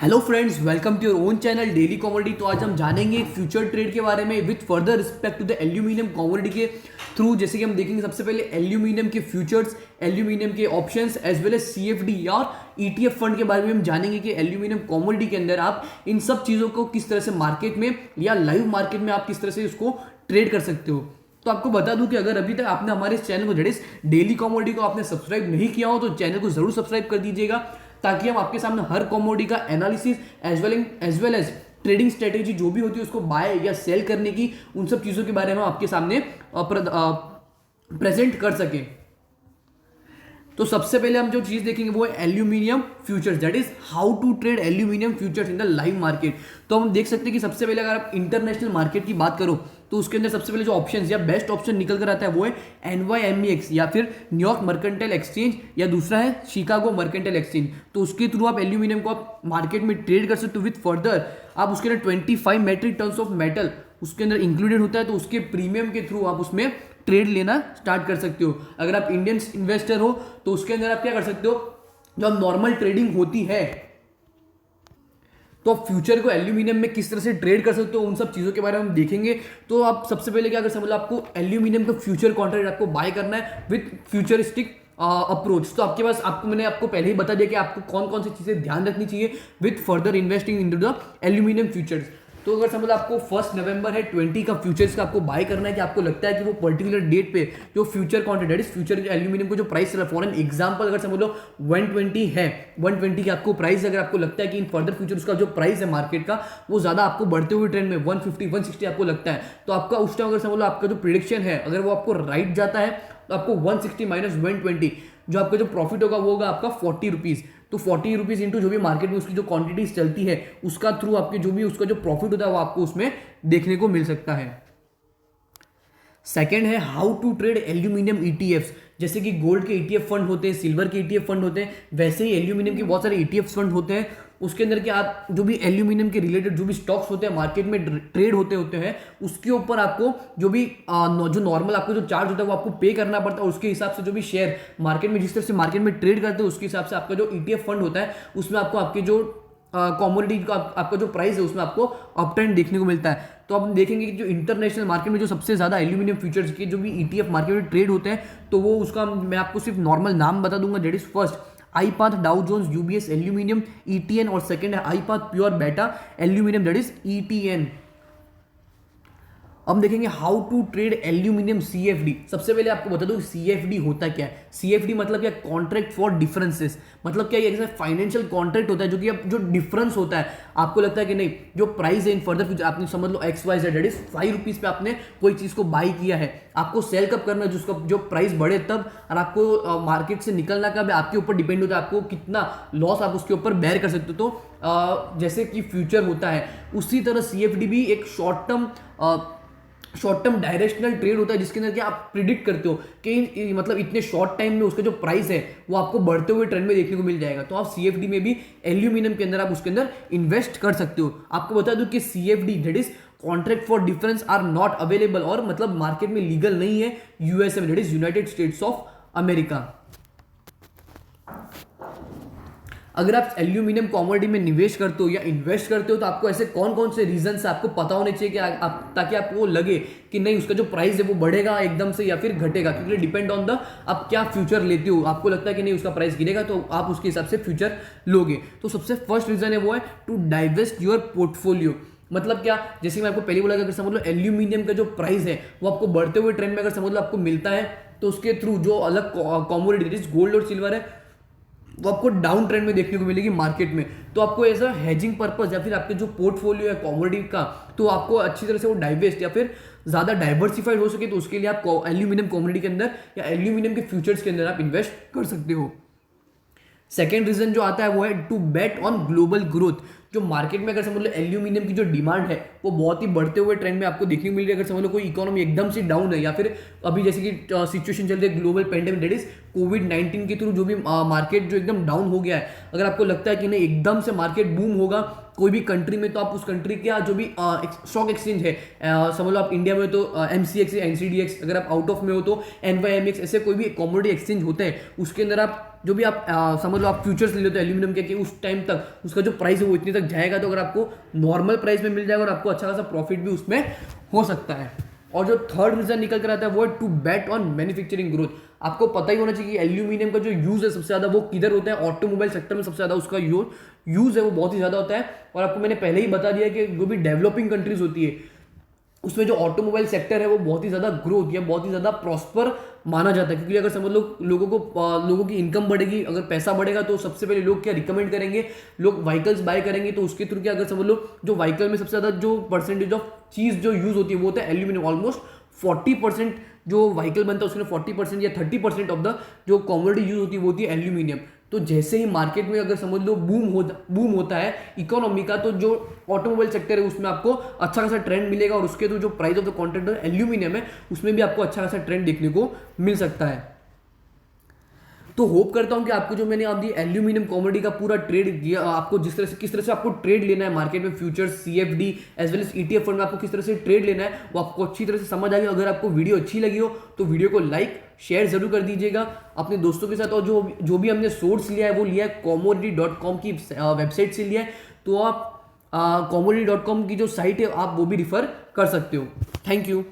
Hello friends, welcome to your own channel daily commodity. तो आज हम जानेंगे फ्यूचर ट्रेड के बारे में with further respect to the aluminium commodity के थ्रू। जैसे कि हम देखेंगे सबसे पहले एल्यूमिनियम के फ्यूचर्स, एल्यूमिनियम के options as well as CFD और ईटीएफ फंड के बारे में हम जानेंगे कि एल्यूमिनियम कॉमोडिटी के अंदर आप इन सब चीज़ों को किस तरह से मार्केट में या लाइव मार्केट में आप किस तरह से उसको ट्रेड कर सकते हो। तो आपको बता दूं कि अगर अभी तक आपने हमारे इस चैनल को जड़े डेली कॉमोडिटी को आपने सब्सक्राइब नहीं किया हो तो चैनल को जरूर सब्सक्राइब कर दीजिएगा, ताकि हम आपके सामने हर कॉमोडिटी का analysis as well as trading strategy जो भी होती है उसको बाय या सेल करने की उन सब चीज़ों के बारे में आपके सामने प्रेजेंट कर सकें। तो सबसे पहले हम जो चीज देखेंगे वो है aluminium futures, that is how to trade aluminium futures in the live market. तो हम देख सकते हैं कि सबसे पहले अगर आप इंटरनेशनल मार्केट की बात करो तो उसके अंदर सबसे पहले जो ऑप्शन या बेस्ट ऑप्शन निकल कर आता है वो है NYMEX या फिर न्यूयॉर्क मर्केंटाइल एक्सचेंज, या दूसरा है शिकागो मर्केंटाइल एक्सचेंज। तो उसके थ्रू आप एल्यूमिनियम को आप मार्केट में ट्रेड कर सकते हो। विथ फर्दर आप उसके अंदर 25 मेट्रिक टन्स ऑफ मेटल उसके अंदर इंक्लूडेड होता है, तो उसके प्रीमियम के थ्रू आप उसमें ट्रेड लेना स्टार्ट कर सकते हो। अगर आप इंडियन इन्वेस्टर हो तो उसके अंदर आप क्या कर सकते हो, जो नॉर्मल ट्रेडिंग होती है तो आप फ्यूचर को एल्यूमिनियम में किस तरह से ट्रेड कर सकते हो उन सब चीज़ों के बारे में हम देखेंगे। तो आप सबसे पहले क्या कर सकते हो, आपको एल्यूमिनियम का फ्यूचर कॉन्ट्रैक्ट आपको बाय करना है विथ फ्यूचरिस्टिक अप्रोच। तो आपके पास मैंने आपको पहले ही बता दिया कि आपको कौन कौन सी चीज़ें ध्यान रखनी चाहिए with further investing into the aluminium futures. तो अगर समझ लो आपको 1 नवंबर है 20 का फ्यूचर्स का आपको बाय करना है, कि आपको लगता है कि वो पर्टिकुलर डेट पे जो फ्यूचर कॉन्ट्रैक्ट इस फ्यूचर एल्यूमिनियम को जो प्राइस है, फॉर एन एग्जांपल अगर समझ लो 120 है, 120 की आपको प्राइस, अगर आपको लगता है कि इन फर्दर फ्यूचर उसका जो प्राइस है मार्केट का वो ज़्यादा आपको बढ़ते हुए ट्रेंड में 150 160 आपको लगता है, तो आपका उस टाइम अगर समझ लो आपका जो प्रिडिक्शन है अगर वो आपको राइट जाता है तो आपको 160 माइनस 120 जो आपका जो प्रॉफिट होगा वो होगा आपका 40 रुपीज़। तो 40 रुपीज़ इंटू जो भी मार्केट में उसकी जो क्वांटिटीज चलती है उसका थ्रू आपके जो भी उसका जो प्रॉफिट होता है वो आपको उसमें देखने को मिल सकता है। सेकेंड है how to trade aluminium ETFs। जैसे कि गोल्ड के ETF फंड होते हैं, सिल्वर के ETF फंड होते हैं, वैसे ही एल्यूमिनियम के बहुत सारे ETF फंड होते हैं। उसके अंदर के आप जो भी एल्यूमिनियम के रिलेटेड जो भी स्टॉक्स होते हैं मार्केट में ट्रेड होते हैं उसके ऊपर आपको जो भी जो नॉर्मल आपको जो चार्ज होता है वो आपको पे करना पड़ता है। उसके हिसाब से जो भी शेयर मार्केट में जिस तरह से मार्केट में ट्रेड करते हैं उसके हिसाब से आपका जो ETF फंड होता है उसमें आपको आपके जो कॉमोडिटी का आपका जो प्राइस है उसमें आपको अप ट्रेंड देखने को मिलता है। तो आप देखेंगे कि जो इंटरनेशनल मार्केट में जो सबसे ज़्यादा एल्यूमिनियम फ्यूचर्स के जो भी ETF मार्केट में ट्रेड होते हैं तो वो उसका मैं आपको सिर्फ नॉर्मल नाम बता दूंगा, that is first iPath Dow Jones UBS aluminium ETN, और सेकंड है iPath pure beta aluminium that is ETN। अब देखेंगे how to trade aluminium CFD। सबसे पहले आपको बता दूं CFD होता क्या है। CFD मतलब क्या, कॉन्ट्रैक्ट फॉर डिफरेंसेस। मतलब क्या, ये फाइनेंशियल कॉन्ट्रैक्ट होता है जो कि अब जो डिफरेंस होता है आपको लगता है कि नहीं जो प्राइस है इन फर्दर फ्यूचर, आपने समझ लो XYZ दैट इज 5 रुपीज पे आपने कोई चीज को बाई किया है, आपको सेल कब करना है जिसका जो प्राइस बढ़े तब, और आपको मार्केट से निकलना कब है आपके ऊपर डिपेंड होता है, आपको कितना लॉस आप उसके ऊपर बेयर कर सकते हो। तो जैसे कि फ्यूचर होता है उसी तरह CFD भी एक शॉर्ट टर्म डायरेक्शनल ट्रेड होता है जिसके अंदर क्या आप प्रिडिक्ट करते हो कि मतलब इतने शॉर्ट टाइम में उसका जो प्राइस है वो आपको बढ़ते हुए ट्रेंड में देखने को मिल जाएगा। तो आप CFD में भी एल्यूमिनियम के अंदर आप उसके अंदर इन्वेस्ट कर सकते हो। आपको बता दूं कि CFD that is contract for difference are not available, और मतलब मार्केट में लीगल नहीं है USA में, that is United States of America. अगर आप एल्यूमिनियम कॉमोडिटी में निवेश करते हो या इन्वेस्ट करते हो तो आपको ऐसे कौन कौन से रीजन से आपको पता होने चाहिए कि ताकि आपको लगे कि नहीं उसका जो प्राइस है वो बढ़ेगा एकदम से या फिर घटेगा, क्योंकि डिपेंड ऑन द आप क्या फ्यूचर लेते हो। आपको लगता है कि नहीं उसका प्राइस गिरेगा तो आप उसके हिसाब से फ्यूचर लोगे। तो सबसे फर्स्ट रीजन है वो है टू डाइवेस्ट योर पोर्टफोलियो। मतलब क्या, जैसे मैं आपको पहले बोला अगर समझ लो एल्यूमिनियम का जो प्राइस है वो आपको बढ़ते हुए ट्रेंड में अगर समझ लो आपको मिलता है तो उसके थ्रू जो अलग कॉमोडिटी गोल्ड और सिल्वर है वो आपको डाउन ट्रेंड में देखने को मिलेगी मार्केट में। तो आपको एज अ हेजिंग पर्पस या फिर आपके जो पोर्टफोलियो है कॉमोडिटी का, तो आपको अच्छी तरह से वो डाइवेस्ट या फिर ज़्यादा डाइवर्सिफाइड हो सके तो उसके लिए आप एल्यूमिनियम कॉमोडिटी के अंदर या एल्यूमिनियम के फ्यूचर्स के अंदर आप इन्वेस्ट कर सकते हो। सेकेंड रीजन जो आता है वो है to bet on global growth. जो मार्केट में अगर समझ लो एल्यूमिनियम की जो डिमांड है वो बहुत ही बढ़ते हुए ट्रेंड में आपको देखने को मिल रही है। अगर समझ लो कोई इकोनॉमी एकदम से डाउन है या फिर अभी जैसे कि सिचुएशन चल रही है global pandemic that is COVID-19 के थ्रू जो भी मार्केट जो एकदम डाउन हो गया है, अगर आपको लगता है कि नहीं एकदम से मार्केट बूम होगा कोई भी कंट्री में, तो आप उस कंट्री का जो भी स्टॉक एक्सचेंज है, समझ लो आप इंडिया में तो MCX या NCDX, अगर आप आउट ऑफ में हो तो NYMX, ऐसे कोई भी कॉमोडिटी एक्सचेंज होते हैं, उसके अंदर आप जो भी आप समझ लो आप फ्यूचर्स ले लेते हो एल्यूमिनियम के, कि उस टाइम तक उसका जो प्राइस है वो इतने तक जाएगा, तो अगर आपको नॉर्मल प्राइस में मिल जाएगा और आपको अच्छा खासा प्रॉफिट भी उसमें हो सकता है। और जो थर्ड रीजन निकल कर आता है वो है to bet on manufacturing growth. आपको पता ही होना चाहिए कि एल्यूमिनियम का जो यूज है सबसे ज्यादा वो किधर होता है, ऑटोमोबाइल सेक्टर में सबसे ज्यादा उसका यूज है वो बहुत ही ज्यादा होता है। और आपको मैंने पहले ही बता दिया कि जो भी डेवलपिंग कंट्रीज होती है उसमें जो ऑटोमोबाइल सेक्टर है वो बहुत ही ज़्यादा ग्रोथ या बहुत ही ज़्यादा प्रॉस्पर माना जाता है, क्योंकि अगर समझ लो लोगों की इनकम बढ़ेगी, अगर पैसा बढ़ेगा तो सबसे पहले लोग क्या रिकमेंड करेंगे, लोग व्हीकल्स बाय करेंगे। तो उसके थ्रू क्या, अगर समझ लो जो व्हीकल में सबसे ज़्यादा जो परसेंटेज ऑफ चीज़ जो यूज़ होती है वो होता है एल्यूमिनियम। ऑलमोस्ट 40% जो व्हीकल बनता है उसमें 40% या 30% ऑफ द जो कॉमोडिटी यूज होती है एल्यूमिनियम। तो जैसे ही मार्केट में अगर समझ लो बूम होता है इकोनॉमी का, तो जो ऑटोमोबाइल सेक्टर है उसमें आपको अच्छा खासा ट्रेंड मिलेगा, और उसके थ्रू जो price of the contractor aluminium है उसमें भी आपको अच्छा खासा ट्रेंड देखने को मिल सकता है। तो होप करता हूं कि आपको जो मैंने अभी एल्यूमिनियम कॉमोडिटी का पूरा ट्रेड दिया, आपको किस तरह से आपको ट्रेड लेना है मार्केट में, futures, CFD as well as ETF fund में आपको किस तरह से ट्रेड लेना है वो आपको अच्छी तरह से समझ आ गया। अगर आपको वीडियो अच्छी लगी हो तो वीडियो को लाइक शेयर जरूर कर दीजिएगा अपने दोस्तों के साथ। और जो भी हमने सोर्स लिया है वो लिया है commodity.com की वेबसाइट से लिया है, तो आप commodity.com की जो साइट है आप वो भी रिफर कर सकते हो। Thank you.